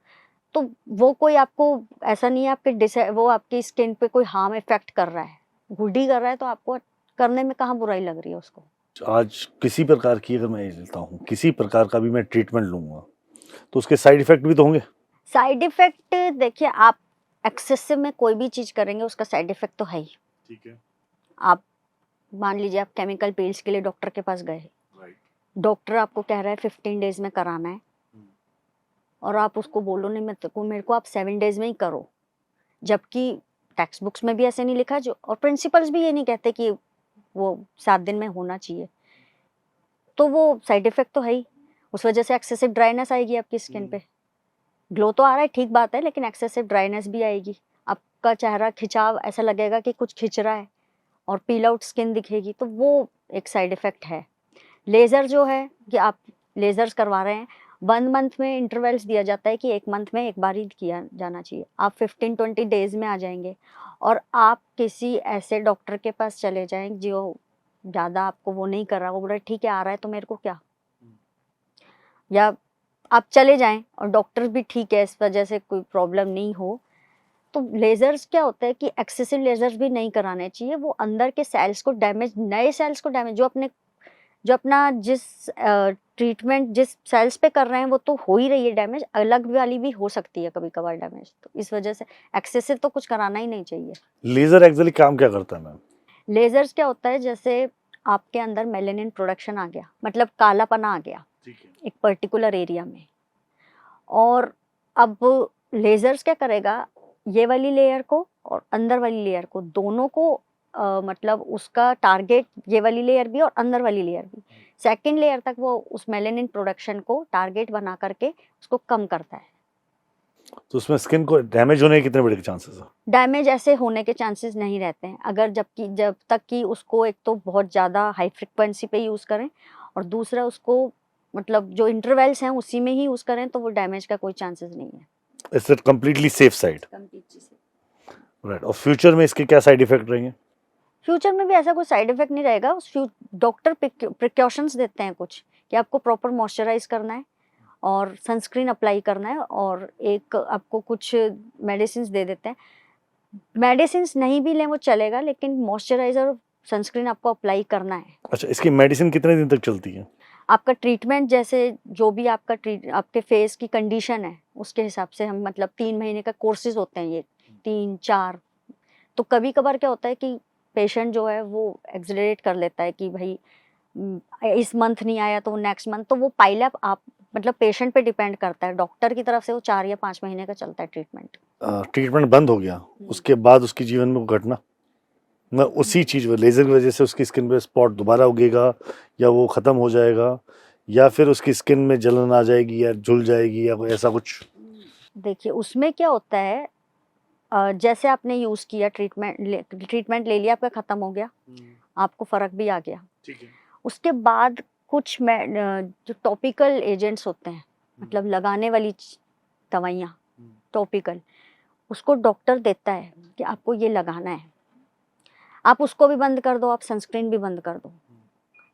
तो वो कोई आपको ऐसा नहीं है आपके वो आपकी स्किन पे कोई हार्म इफेक्ट कर रहा है, गुड ही कर रहा है, तो आपको करने में कहाँ बुराई लग रही है उसको। आज किसी प्रकार की अगर मैं लेता हूँ, किसी प्रकार का भी मैं ट्रीटमेंट लूंगा तो उसके साइड इफेक्ट भी तो होंगे? साइड इफेक्ट देखिए, आप एक्सेसिव में कोई भी चीज करेंगे उसका साइड इफेक्ट तो है ही। ठीक है। आप मान लीजिए आप केमिकल पील्स के लिए डॉक्टर के पास गए, डॉक्टर आपको कह रहा है 15 डेज में कराना है, और आप उसको बोलो नहीं मेरे को आप 7 डेज में ही करो, जबकि टेक्स्ट बुक्स में भी ऐसे नहीं लिखा, जो और प्रिंसिपल्स भी ये नहीं कहते कि वो 7 दिन में होना चाहिए, तो वो साइड इफेक्ट तो है ही। उस वजह से एक्सेसिव ड्राइनेस आएगी आपकी स्किन पे, ग्लो तो आ रहा है ठीक बात है, लेकिन एक्सेसिव ड्राइनेस भी आएगी, आपका चेहरा खिंचाव ऐसा लगेगा कि कुछ खिंच रहा है, और पील आउट स्किन दिखेगी, तो वो एक साइड इफेक्ट है। लेज़र जो है कि आप लेज़र्स करवा रहे हैं, 1 मंथ में इंटरवल्स दिया जाता है कि 1 मंथ में एक बार ही किया जाना चाहिए, आप 15-20 डेज में आ जाएंगे, और आप किसी ऐसे डॉक्टर के पास चले जाएं जो ज़्यादा आपको वो नहीं कर रहा, वो बोल रहा है ठीक है आ रहा है तो मेरे को क्या, या आप चले जाएं और डॉक्टर भी ठीक है, इस वजह से कोई प्रॉब्लम नहीं हो, तो लेजर्स क्या होता है कि एक्सेसिव लेजर्स भी नहीं कराने चाहिए, वो अंदर के सेल्स को डैमेज, नए सेल्स को डैमेज, जो अपना जिस ट्रीटमेंट जिस सेल्स पे कर रहे हैं वो तो हो ही रही है डैमेज, अलग वाली भी हो सकती है कभी कभार डैमेज, तो इस वजह से एक्सेसिव तो कुछ कराना ही नहीं चाहिए। लेजर एक्चुअली काम क्या करता है मैम? लेजर्स क्या होता है, जैसे आपके अंदर मेलेनिन प्रोडक्शन आ गया, मतलब कालापना आ गया एक पर्टिकुलर एरिया में, और अब लेजर्स क्या करेगा, ये वाली लेयर को और अंदर वाली लेयर को दोनों को मतलब उसका टारगेट ये वाली लेयर भी और अंदर वाली लेयर भी, सेकंड लेयर तक वो उस मेलेनिन प्रोडक्शन को टारगेट बना करके उसको कम करता है। तो उसमें स्किन को डैमेज होने के कितने बड़े चांसेस है? डैमेज ऐसे होने के चांसेस नहीं रहते हैं अगर जब तक कि उसको एक तो बहुत ज़्यादा हाई फ्रिक्वेंसी पे यूज़ करें और दूसरा उसको मतलब जो इंटरवल्स हैं उसी में ही यूज़ करें तो वो डैमेज का कोई चांसेस नहीं है। It's completely safe side, right. और फ्यूचर में इसके क्या साइड इफेक्ट रहेंगे? फ्यूचर में भी ऐसा कोई साइड इफेक्ट नहीं रहेगा। डॉक्टर प्रिकॉशंस देते हैं कुछ कि आपको प्रॉपर मॉइस्चराइज करना है और सनस्क्रीन अप्लाई करना है और एक आपको कुछ मेडिसिन दे देते हैं। मेडिसिन नहीं भी लें वो चलेगा लेकिन मॉइस्चराइजर और सनस्क्रीन आपको अप्लाई करना है। अच्छा, इसकी मेडिसिन कितने दिन तक चलती है? आपका ट्रीटमेंट जैसे जो भी आपके फेस की कंडीशन है उसके हिसाब से हम मतलब 3 महीने का कोर्सेज होते हैं ये 3-4। तो कभी कभार क्या होता है कि पेशेंट जो है वो एक्सलरेट कर लेता है कि भाई इस मंथ नहीं आया तो नेक्स्ट मंथ, तो वो पाइलअप आप मतलब पेशेंट पे डिपेंड करता है। डॉक्टर की तरफ से वो 4 या 5 महीने का चलता है ट्रीटमेंट। ट्रीटमेंट बंद हो गया उसके बाद उसके जीवन में कोई घटना ना उसी चीज लेजर की वजह से उसकी स्किन पे स्पॉट दोबारा उगेगा या वो खत्म हो जाएगा या फिर उसकी स्किन में जलन आ जाएगी या झुल जाएगी या कोई ऐसा कुछ? देखिए उसमें क्या होता है जैसे आपने यूज किया ट्रीटमेंट ले लिया, आपका खत्म हो गया, आपको फर्क भी आ गया, ठीक है। उसके बाद कुछ जो टॉपिकल एजेंट्स होते हैं मतलब लगाने वाली दवाइयाँ टॉपिकल, उसको डॉक्टर देता है कि आपको ये लगाना है। आप उसको भी बंद कर दो, आप सनस्क्रीन भी बंद कर दो।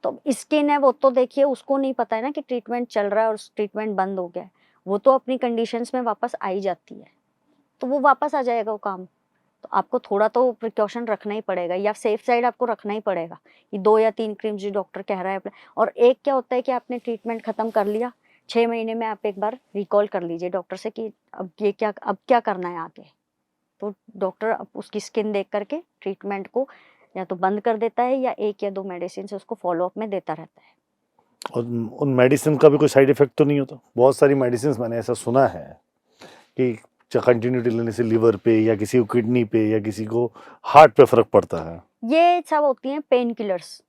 तो स्किन है वो तो देखिए उसको नहीं पता है ना कि ट्रीटमेंट चल रहा है और ट्रीटमेंट बंद हो गया है, वो तो अपनी कंडीशंस में वापस आ ही जाती है, तो वो वापस आ जाएगा वो काम। तो आपको थोड़ा तो प्रिकॉशन रखना ही पड़ेगा या सेफ साइड आपको रखना ही पड़ेगा कि 2 या 3 क्रीम्स जो डॉक्टर कह रहा है। और एक क्या होता है कि आपने ट्रीटमेंट खत्म कर लिया, 6 महीने में आप एक बार रिकॉल कर लीजिए डॉक्टर से कि अब क्या करना है आगे। तो डॉक्टर उसकी स्किन देख करके ट्रीटमेंट को या तो बंद कर देता है या 1 या 2 मेडिसिन से उसको फॉलोअप में देता रहता है। और उन मेडिसिन का भी कोई साइड इफेक्ट तो नहीं होता? बहुत सारी मेडिसिन मैंने ऐसा सुना है कि कंटिन्यूटी लेने से लीवर पे या किसी को किडनी पे या किसी को हार्ट पे फर्क पड़ता है। ये सब होती हैं पेन किलर्स,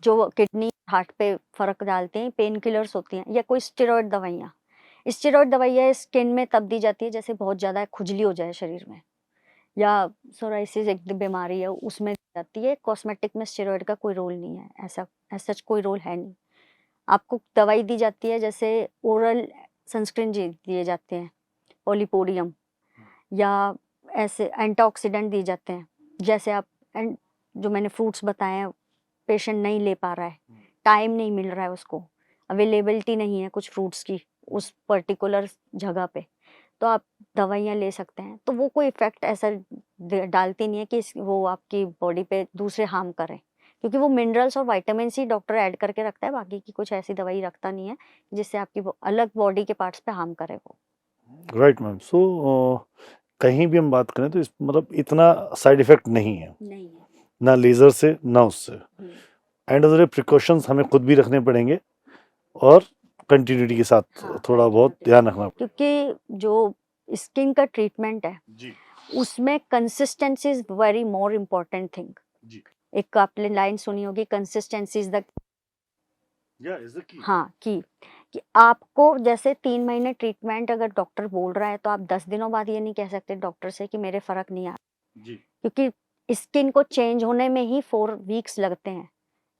जो किडनी हार्ट पे फर्क डालते हैं, पेन किलर्स होती हैं, या कोई स्टेरॉइड दवाइयाँ। स्टेरॉइड दवाइयाँ स्किन में तब दी जाती है जैसे बहुत ज़्यादा खुजली हो जाए शरीर में, या सोराइसिस एक बीमारी है उसमें दी जाती है। कॉस्मेटिक में स्टेरॉइड का कोई रोल नहीं है, ऐसा कोई रोल है नहीं। आपको दवाई दी जाती है जैसे ओरल सनस्क्रीन दिए जाते हैं, पॉलीपोडियम, या ऐसे एंटीऑक्सीडेंट दिए जाते हैं। जैसे आप जो मैंने फ्रूट्स बताए हैं, पेशेंट नहीं ले पा रहा है, टाइम नहीं मिल रहा है, उसको अवेलेबिलिटी नहीं है कुछ फ्रूट्स की उस पर्टिकुलर जगह पे, तो आप दवाइयाँ ले सकते हैं। तो वो कोई इफेक्ट ऐसा डालती नहीं है कि वो आपकी बॉडी पे दूसरे हार्म करें, क्योंकि वो मिनरल्स और विटामिन सी डॉक्टर ऐड करके रखता है, बाकी की कुछ ऐसी दवाई रखता नहीं है जिससे आपकी अलग बॉडी के पार्ट्स पे हार्म करे वो। Right ma'am. सो कहीं भी हम बात करें तो मतलब इतना साइड इफेक्ट नहीं है ना लेजर से ना उससे। End of the day precautions हमें खुद भी रखने पड़ेंगे और कंटिन्यूटी के साथ थोड़ा बहुत ध्यान रखना पड़ेगा, क्योंकि जो स्किन का ट्रीटमेंट है जी, उसमें consistency is very more important thing. जी। एक आपने लाइन सुनी होगी, कंसिस्टेंसी इज द हाँ कि आपको जैसे 3 महीने ट्रीटमेंट अगर डॉक्टर बोल रहा है तो आप 10 दिनों बाद ये नहीं कह सकते डॉक्टर से कि मेरे फर्क नहीं आ रहा, क्योंकि स्किन को चेंज होने में ही 4 वीक्स लगते हैं।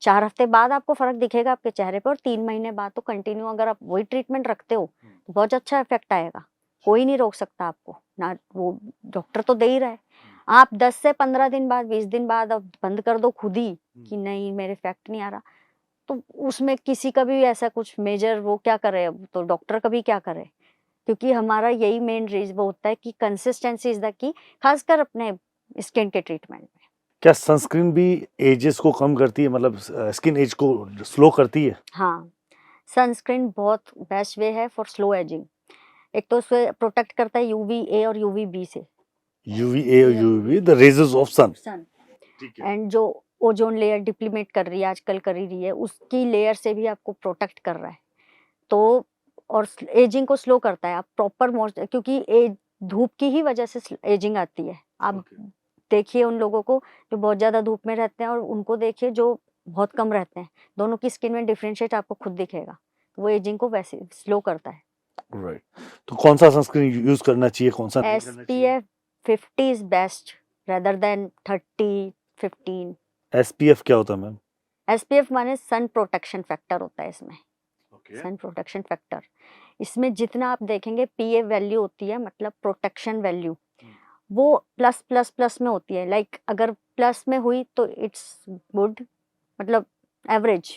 4 हफ्ते बाद आपको फर्क दिखेगा आपके चेहरे पर, और 3 महीने बाद तो कंटिन्यू अगर आप वही ट्रीटमेंट रखते हो तो बहुत अच्छा इफेक्ट आएगा। कोई नहीं रोक सकता आपको ना, वो डॉक्टर तो दे ही रहा है। आप 10 से 15 दिन बाद 20 दिन बाद अब बंद कर दो खुद ही कि नहीं मेरे इफेक्ट नहीं आ रहा, तो उसमें किसी का भी ऐसा कुछ मेजर वो क्या करे, तो डॉक्टर का भी क्या करे, क्योंकि हमारा यही मेन रीजन वो होता है कि कंसिस्टेंसी इज द की, खासकर अपने स्किन के ट्रीटमेंट में। क्या सनस्क्रीन भी एजेस को कम करती है, मतलब स्किन एज को स्लो करती है? हाँ, सनस्क्रीन बहुत बेस्ट वे है फॉर स्लो एजिंग। एक तो उससे प्रोटेक्ट करता है UVA और UVB से, UVA और UVB the rays of sun, and जो ओजोन लेयर डिप्लीमेट कर रही है आजकल कर ही रही है, उसकी लेयर से भी आपको प्रोटेक्ट कर रहा है। तो और एजिंग को स्लो करता है। आप प्रॉपर क्योंकि धूप की ही वजह से एजिंग आती है। आप देखिए उन लोगों को जो बहुत ज़्यादा धूप में रहते हैं और उनको देखिए जो बहुत कम रहते हैं, दोनों की स्किन में डिफरेंशिएट आपको खुद दिखेगा। वो एजिंग को वैसे स्लो करता है। राइट, तो कौन सा सनस्क्रीन यूज करना चाहिए, कौन सा नहीं करना चाहिए? SPF 50 is best rather than 30 15। SPF क्या होता है मैम? SPF माने सन प्रोटेक्शन फैक्टर होता है इसमें। ओके, सन प्रोटेक्शन फैक्टर इसमें जितना आप देखेंगे PA वैल्यू होती है, मतलब प्रोटेक्शन वैल्यू, वो प्लस प्लस प्लस में होती है। लाइक अगर प्लस में हुई तो इट्स गुड, मतलब एवरेज,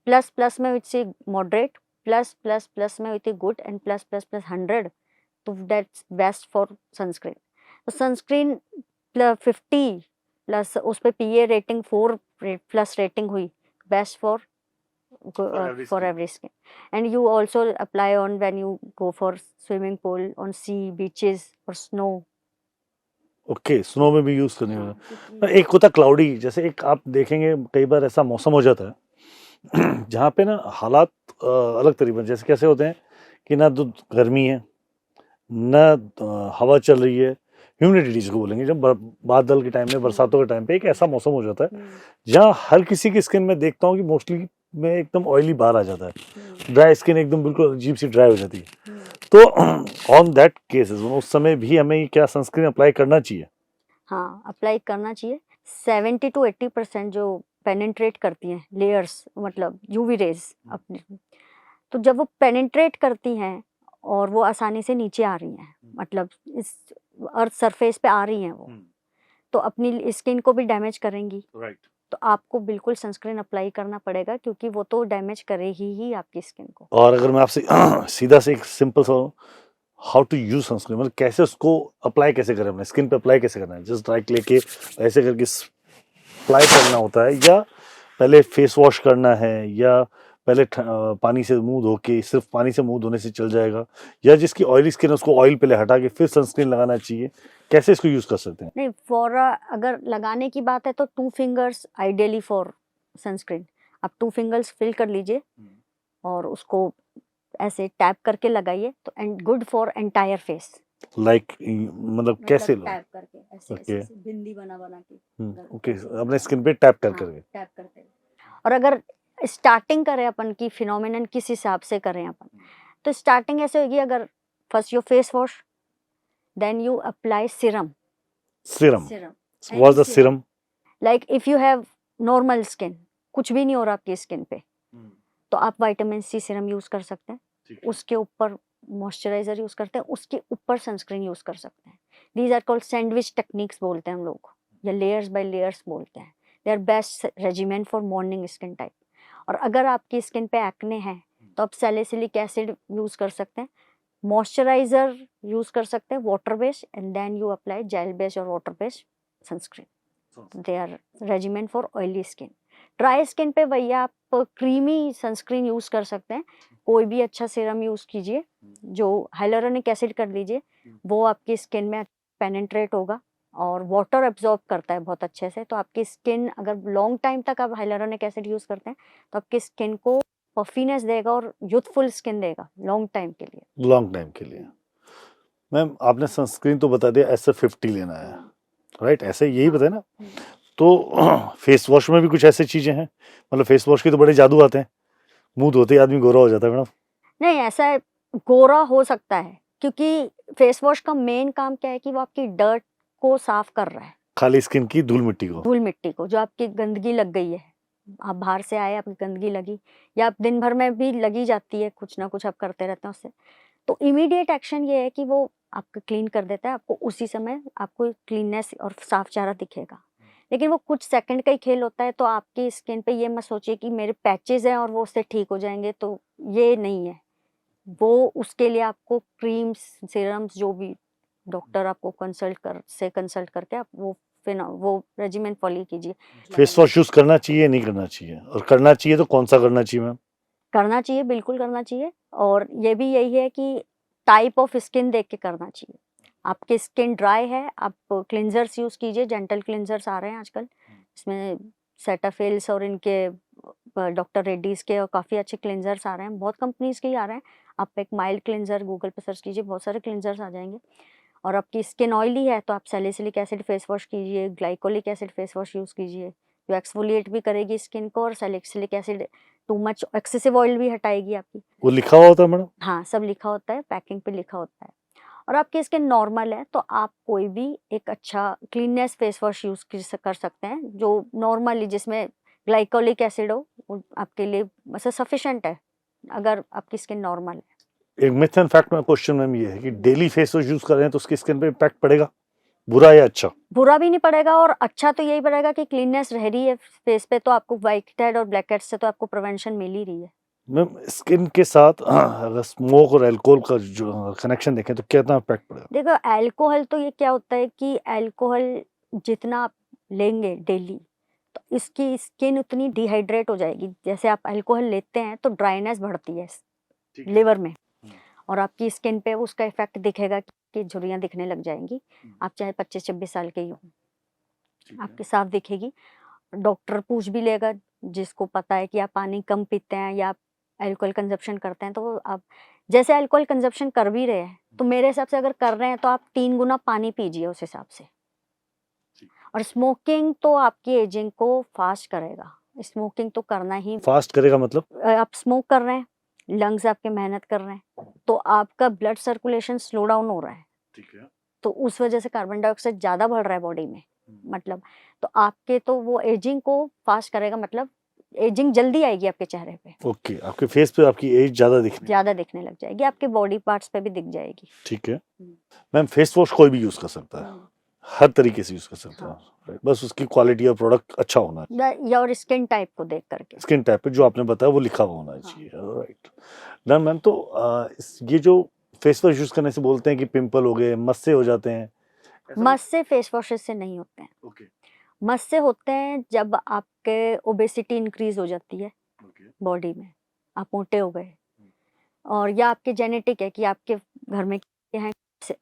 प्लस प्लस में it's moderate, plus plus plus में हुई थी good, and plus plus plus 100, तो दैट्स बेस्ट फॉर सनस्क्रीन। तो सनस्क्रीन 50 प्लस उस पर PA रेटिंग 4 प्लस रेटिंग हुई, best for every for skin. every skin. And you also apply on when you go for swimming pool, on sea, beaches or snow. Okay, snow में भी use करने हाँ, वाला। क्योंकि एक होता क्लाउडी, जैसे एक आप देखेंगे कई बार ऐसा मौसम हो जाता है जहाँ पे ना हालात अलग तरीके, जैसे कैसे होते हैं कि ना तो गर्मी है, ना हवा चल रही है, ह्यूमिडिटी जिसको बोलेंगे, जब बादल के टाइम में, बरसातों के टाइम पे एक ऐसा मौसम हो जाता है जहाँ हर किसी की स्किन में देखता हूँ कि मोस्टली में एकदम ऑयली बाहर आ जाता है, ड्राई स्किन एकदम बिल्कुल अजीब सी ड्राई हो जाती है। तो ऑन दैट केसेस उस समय भी हमें क्या सनस्क्रीन अप्लाई करना चाहिए? हाँ, अप्लाई करना चाहिए। 70 to 80% जो पेनिट्रेट करती हैं लेयर्स, मतलब यूवी रेज अपने, तो जब वो पेनिट्रेट करती हैं और वो आसानी से नीचे आ रही हैं, मतलब इस अर्थ सरफेस पे आ रही हैं वो, तो अपनी स्किन को भी डैमेज करेंगी। राइट, तो आपको बिल्कुल सनस्क्रीन अप्लाई करना पड़ेगा, क्योंकि वो तो डैमेज करेगी ही आपकी स्किन को। और अगर मैं आपसे सीधा से एक सिंपल सा हाउ टू यूज सनस्क्रीन, मतलब कैसे उसको अप्लाई कैसे करें, अपने स्किन पे अप्लाई कैसे करना है, जस्ट डायरेक्ट लेके ऐसे करके अप्लाई करना होता है, या पहले फेस वॉश करना है, या पहले पानी से मुंह धो के, सिर्फ पानी से मुंह धोने से चल जाएगा, या जिसकी ऑयली स्किन है उसको ऑयल पहले हटा के फिर सनस्क्रीन लगाना चाहिए, कैसे इसको यूज कर सकते हैं? नहीं, फॉर अगर लगाने की बात है तो 2 फिंगर्स आइडियली फॉर सनस्क्रीन। आप 2 फिंगर्स फिल कर लीजिए और उसको ऐसे टैप करके लगाइए, तो and good for entire face. Like मतलब कैसे लो? टैप करके ऐसे Okay. ऐसे बिंदी बना बना के ओके, अपने स्किन पे टैप कर हाँ, करके। टैप करके। और अगर स्टार्टिंग करें अपन की फिनोमिनन किस हिसाब से करें अपन, तो स्टार्टिंग ऐसे होगी, अगर first your face wash, then you apply serum. Serum, serum what the serum? Like if you have normal skin, कुछ भी नहीं हो रहा आपकी स्किन पे, तो आप विटामिन C सीरम यूज कर सकते हैं, उसके ऊपर मॉइस्चराइजर यूज करते हैं, उसके ऊपर सनस्क्रीन यूज कर सकते हैं। These are called sandwich techniques बोलते हैं हम लोग, या लेयर्स बाय लेयर्स बोलते हैं। They are best regiment for morning skin type. और अगर आपकी स्किन पे एक्ने है तो आप सैलिसिलिक एसिड यूज कर सकते हैं, मॉइस्चराइजर यूज कर सकते हैं water based, and then you apply gel based और water based sunscreen. They are regiment for oily skin. Dry skin पे भैया आप क्रीमी सनस्क्रीन यूज कर सकते हैं, कोई भी अच्छा सीरम यूज कीजिए, जो हाइलुरोनिक एसिड कर लीजिए, वो आपकी स्किन में पेनिट्रेट होगा और वाटर एब्जॉर्ब करता है बहुत अच्छे से। तो आपकी स्किन, अगर लॉन्ग टाइम तक आप हाइलुरोनिक एसिड यूज करते हैं, तो आपकी स्किन को पफीनेस देगा और यूथफुल स्किन देगा लॉन्ग टाइम के लिए। लॉन्ग टाइम के लिए। मैम आपने सनस्क्रीन तो बता दिया SF50 लेना है, राइट, ऐसे यही बताया ना? तो फेस वॉश में भी कुछ ऐसी चीजें हैं, मतलब फेस वॉश के तो बड़े जादू आते हैं, मुंह धोते ही आदमी गोरा हो जाता है मैडम? नहीं, ऐसा गोरा हो सकता है, क्योंकि फेस वॉश का मेन काम क्या है कि वो आपकी डर्ट को साफ कर रहा है, खाली स्किन की धूल मिट्टी को, धूल मिट्टी को, जो आपकी गंदगी लग गई है, आप बाहर से आए, आपकी गंदगी लगी, या आप दिन भर में भी लगी जाती है, कुछ ना कुछ आप करते रहते हैं उससे, तो इमीडिएट एक्शन ये है कि वो आपको क्लीन कर देता है, आपको उसी समय आपको क्लीननेस और साफ चेहरा दिखेगा। लेकिन वो कुछ सेकंड का ही खेल होता है, तो आपकी स्किन पे ये मत सोचिए कि मेरे पैचेस हैं और वो उससे ठीक हो जाएंगे, तो ये नहीं है। वो उसके लिए आपको क्रीम्स, सीरम्स, जो भी डॉक्टर आपको कंसल्ट करके आप वो रेजिमेंट फॉलो कीजिए। फेस वॉश यूज करना चाहिए नहीं करना चाहिए, और करना चाहिए तो कौन सा करना चाहिए मैम? करना चाहिए, बिल्कुल करना चाहिए। और ये भी यही है कि टाइप ऑफ स्किन देख के करना चाहिए। आपकी स्किन ड्राई है, आप क्लिंजर्स यूज कीजिए, जेंटल क्लिंजर्स आ रहे हैं आजकल, इसमें सेटाफिल्स और इनके डॉक्टर रेड्डीज के और काफ़ी अच्छे क्लिंजर्स आ रहे हैं, बहुत कंपनीज के ही आ रहे हैं। आप एक माइल्ड क्लिंजर गूगल पे सर्च कीजिए, बहुत सारे क्लिंजर्स आ जाएंगे। और आपकी स्किन ऑयली है तो आप सैलिसिलिक एसिड फेस वॉश कीजिए, glycolic acid face wash use कीजिए, जो एक्सफोलिएट भी करेगी स्किन को, और salicylic acid too much excessive oil भी हटाएगी आपकी। वो लिखा हुआ होता है मैडम? हाँ, सब लिखा होता है, पैकिंग पे लिखा होता है। और आपकी स्किन नॉर्मल है तो आप कोई भी एक अच्छा क्लीननेस फेस वॉश यूज कर सकते हैं जो नॉर्मली जिसमें ग्लाइकोलिक एसिड हो, वो आपके लिए बस सफिशिएंट है अगर आपकी स्किन नॉर्मल है। एक मिथ एंड फैक्ट में क्वेश्चन मैम ये है कि डेली फेस वॉश यूज कर रहे हैं तो उसकी स्किन पे इम्पैक्ट पड़ेगा, बुरा या अच्छा? बुरा भी नहीं पड़ेगा और अच्छा तो यही पड़ेगा कि क्लीननेस रह रही है फेस पे, तो आपको व्हाइट हेड और ब्लैक हेड से तो आपको प्रिवेंशन मिल ही रही है। मैम स्किन के साथ अगर स्मोक और अल्कोहल का जो कनेक्शन देखें तो कितना इम्पैक्ट पड़ेगा? देखो अल्कोहल तो ये क्या होता है कि अल्कोहल जितना आप लेंगे डेली तो इसकी स्किन उतनी डिहाइड्रेट हो जाएगी। जैसे आप अल्कोहल लेते हैं तो ड्राइनेस बढ़ती है लिवर में और आपकी स्किन पे उसका इफेक्ट दिखेगा कि झुर्रियाँ दिखने लग जाएंगी। आप चाहे 25-26 साल के ही हो, आपकी साफ दिखेगी। डॉक्टर पूछ भी लेगा, जिसको पता है कि आप पानी कम पीते हैं या आप अल्कोहल कंजप्शन करते हैं, तो वो आप जैसे अल्कोहल कंजप्शन कर भी रहे हैं तो मेरे हिसाब से अगर कर रहे हैं तो आप 3 गुना पानी पीजिए उस हिसाब से। और स्मोकिंग तो आपकी एजिंग को फास्ट करेगा, स्मोकिंग तो करना ही। फास्ट करेगा मतलब? आप स्मोक कर रहे हैं, लंग्स आपके मेहनत कर रहे हैं तो आपका ब्लड सर्कुलेशन स्लो डाउन हो रहा है, ठीक है। तो उस वजह से कार्बन डाइऑक्साइड ज़्यादा बढ़ रहा है बॉडी में, मतलब तो आपके तो वो एजिंग को फास्ट करेगा, मतलब एजिंग जल्दी आएगी आपके चेहरे पे। ओके, आपके फेस पे आपकी एज ज्यादा दिखने लग जाएगी, आपके बॉडी पार्ट्स पे भी दिख जाएगी। ठीक है मैम। फेस वॉश कोई भी यूज कर सकता है, हर तरीके से यूज कर सकता है, right? बस उसकी क्वालिटी और प्रोडक्ट अच्छा होना चाहिए, या और स्किन टाइप को देख करके, स्किन टाइप पे जो आपने बताया वो लिखा हुआ होना चाहिए, राइट? ना मैम, तो ये जो फेस वॉश यूज करने से बोलते हैं कि पिंपल हो गए, मस्से हो जाते हैं, मस्से फेस वॉशेस से नहीं होते हैं। ओके, मस्से होते हैं जब आपके ओबेसिटी इंक्रीज हो जाती है बॉडी में, आप मोटे हो गए, और या आपके जेनेटिक है कि आपके घर में हैं,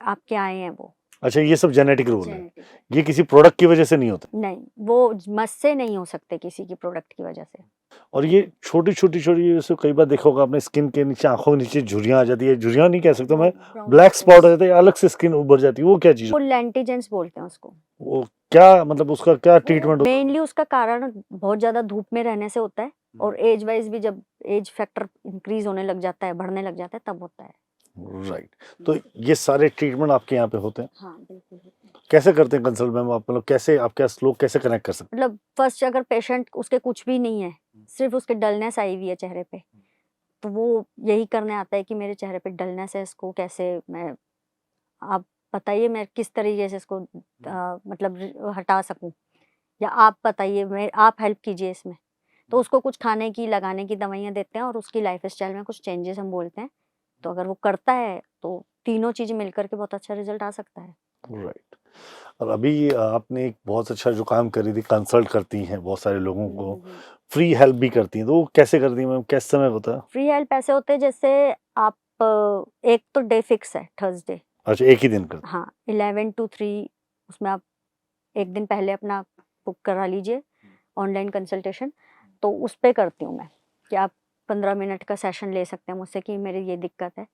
आपके आए हैं वो। अच्छा, ये सब जेनेटिक रोल है, ये किसी प्रोडक्ट की वजह से नहीं होता? नहीं, वो मस्से नहीं हो सकते किसी की प्रोडक्ट की वजह से। और ये छोटी छोटी जैसे कई बार देखा होगा आपने, स्किन के नीचे, आंखों के नीचे झुर्रियां आ जाती है, झुर्रियां नहीं कह सकता मैं, ब्लैक स्पॉट आ जाता है, अलग से स्किन उभर जाती है, वो क्या चीज? वो लेंटिजेंस बोलते हैं उसको। वो क्या मतलब, उसका क्या ट्रीटमेंट? मेनली उसका कारण बहुत ज्यादा धूप में रहने से होता है, और एज वाइज भी जब एज फैक्टर इंक्रीज होने लग जाता है, बढ़ने लग जाता है, तब होता है। राइट, तो ये सारे ट्रीटमेंट आपके यहाँ पे होते हैं? हाँ बिल्कुल। कैसे करते हैं कंसल्ट मैम आप, मतलब कैसे आपके लोग कैसे कनेक्ट कर सकते मतलब फर्स्ट अगर पेशेंट उसके कुछ भी नहीं है, सिर्फ उसके डलनेस आई हुई है चेहरे पे, तो वो यही करने आता है कि मेरे चेहरे पे डलनेस है, इसको कैसे मैं, आप बताइए मैं किस तरीके से इसको मतलब हटा सकूं, या आप बताइए, मैं आप हेल्प कीजिए इसमें। तो उसको कुछ खाने की, लगाने की दवाइयाँ देते हैं और उसकी लाइफ स्टाइल में कुछ चेंजेस हम बोलते हैं, तो अगर वो करता है तो तीनों चीज़ें मिलकर के बहुत अच्छा रिजल्ट आ सकता है। राइट। और अभी आपने एक बहुत अच्छा जो काम करी थी, कंसल्ट करती हैं बहुत सारे लोगों को, फ्री हेल्प भी करती हैं, तो वो कैसे करती हैं मैम, कैसे समय होता है? फ्री हेल्प ऐसे होते हैं जैसे आप एक तो डे फिक्स है थर्सडे। अच्छा, एक ही दिन करते? हाँ, 11 to 3, उसमें आप एक दिन पहले अपना बुक करा लीजिए ऑनलाइन कंसल्टेशन, तो उस पे करती हूँ मैं कि आप 15 मिनट का सेशन ले सकते हैं मुझसे कि मेरी ये दिक्कत है।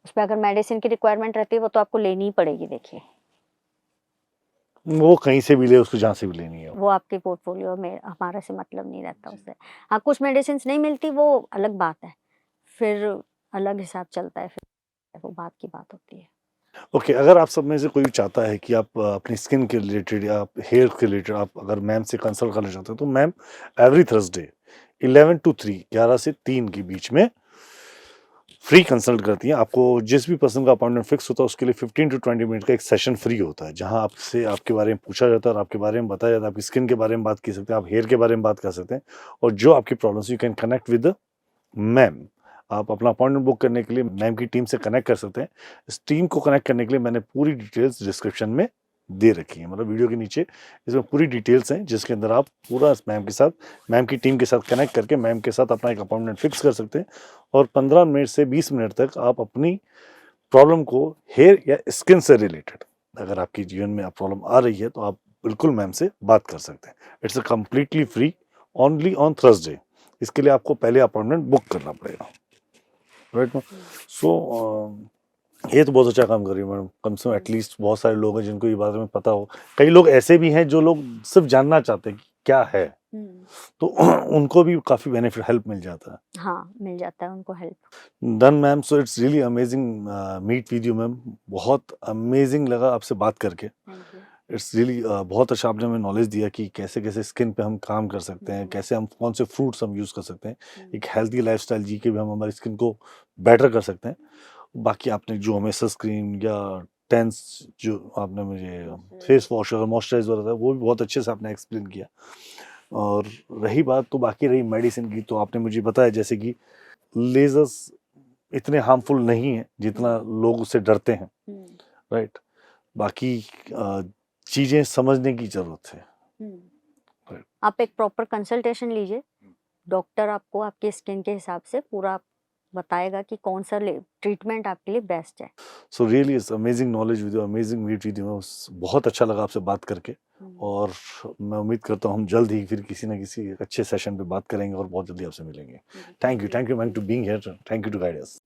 उस पर अगर मेडिसिन की रिक्वायरमेंट रहती है वो तो आपको लेनी ही पड़ेगी, देखिए वो कहीं से भी ले, उसको जहाँ से भी लेनी है, वो आपके पोर्टफोलियो में हमारा से मतलब नहीं रहता उससे। हाँ, कुछ मेडिसिन नहीं मिलती वो अलग बात है, फिर अलग हिसाब चलता है, फिर वो बात की बात होती है। ओके, अगर आप सब में से कोई चाहता है कि आप अपनी स्किन के रिलेटेड या हेयर के रिलेटेड आप अगर मैम से कंसल्ट करना चाहते हो, तो मैम एवरी थर्सडे 11 to 3, 11 से 3 के बीच में फ्री कंसल्ट करती हैं। आपको जिस भी पर्सन का अपॉइंटमेंट फिक्स होता है उसके लिए 15 to 20 मिनट का एक सेशन फ्री होता है, जहां आपसे आपके बारे में पूछा जाता है और आपके बारे में बताया जाता है, आपकी स्किन के बारे में बात कर सकते हैं, आप हेयर के बारे में बात कर सकते हैं, और जो आपकी problems you can connect with ma'am. आप अपना अपॉइंटमेंट बुक करने के लिए मैम की टीम से कनेक्ट कर सकते हैं। इस टीम को कनेक्ट करने के लिए मैंने पूरी डिटेल्स डिस्क्रिप्शन में दे रखी है, मतलब वीडियो के नीचे इसमें पूरी डिटेल्स हैं, जिसके अंदर आप पूरा मैम के साथ, मैम की टीम के साथ कनेक्ट करके मैम के साथ अपना एक अपॉइंटमेंट फिक्स कर सकते हैं, और 15 मिनट से 20 मिनट तक आप अपनी प्रॉब्लम को, हेयर या स्किन से रिलेटेड अगर आपकी जीवन में प्रॉब्लम आ रही है, तो आप बिल्कुल मैम से बात कर सकते हैं। It's a completely free, only on Thursday. इसके लिए आपको पहले अपॉइंटमेंट बुक करना पड़ेगा, राइट। सो ये तो बहुत अच्छा काम कर रही है मैडम, कम से कम एटलीस्ट बहुत सारे लोग हैं जिनको ये बारे में पता हो। कई लोग ऐसे भी हैं जो लोग सिर्फ जानना चाहते हैं कि क्या है, तो उनको भी काफी बेनिफिट हेल्प मिल जाता है। हाँ, मिल जाता है उनको help. Done ma'am, so it's really amazing meet with you ma'am, बहुत अमेजिंग लगा आपसे बात करके। Thank you. इट्स रियली बहुत अच्छा आपने हमें नॉलेज दिया कि कैसे कैसे स्किन पे हम काम कर सकते हैं, कैसे हम कौन से फ्रूट्स हम यूज़ कर सकते हैं, एक हेल्थी लाइफस्टाइल जी के भी हम हमारी स्किन को बेटर कर सकते हैं। बाकी आपने जो हमें सनस्क्रीन या टेंस जो आपने मुझे फेस वॉश और मॉइस्चराइजर बताया वो भी बहुत अच्छे से आपने एक्सप्लेन किया। और रही बात तो बाकी रही मेडिसिन की, तो आपने मुझे बताया जैसे कि लेजर्स इतने हार्मफुल नहीं है जितना लोग उससे डरते हैं, राइट। बाकी चीजें समझने की जरूरत है। आप एक प्रॉपर कंसल्टेशन लीजिए, डॉक्टर आपको आपके स्किन के हिसाब से पूरा बताएगा कि कौन सा ट्रीटमेंट आपके लिए बेस्ट है। So really it's amazing knowledge with you, amazing meet with you, बहुत अच्छा लगा आपसे बात करके। और मैं उम्मीद करता हूँ हम जल्द ही फिर किसी ना किसी अच्छे सेशन पे बात करेंगे और बहुत जल्दी आपसे मिलेंगे। Thank you ma'am to being here, thank you to guide us.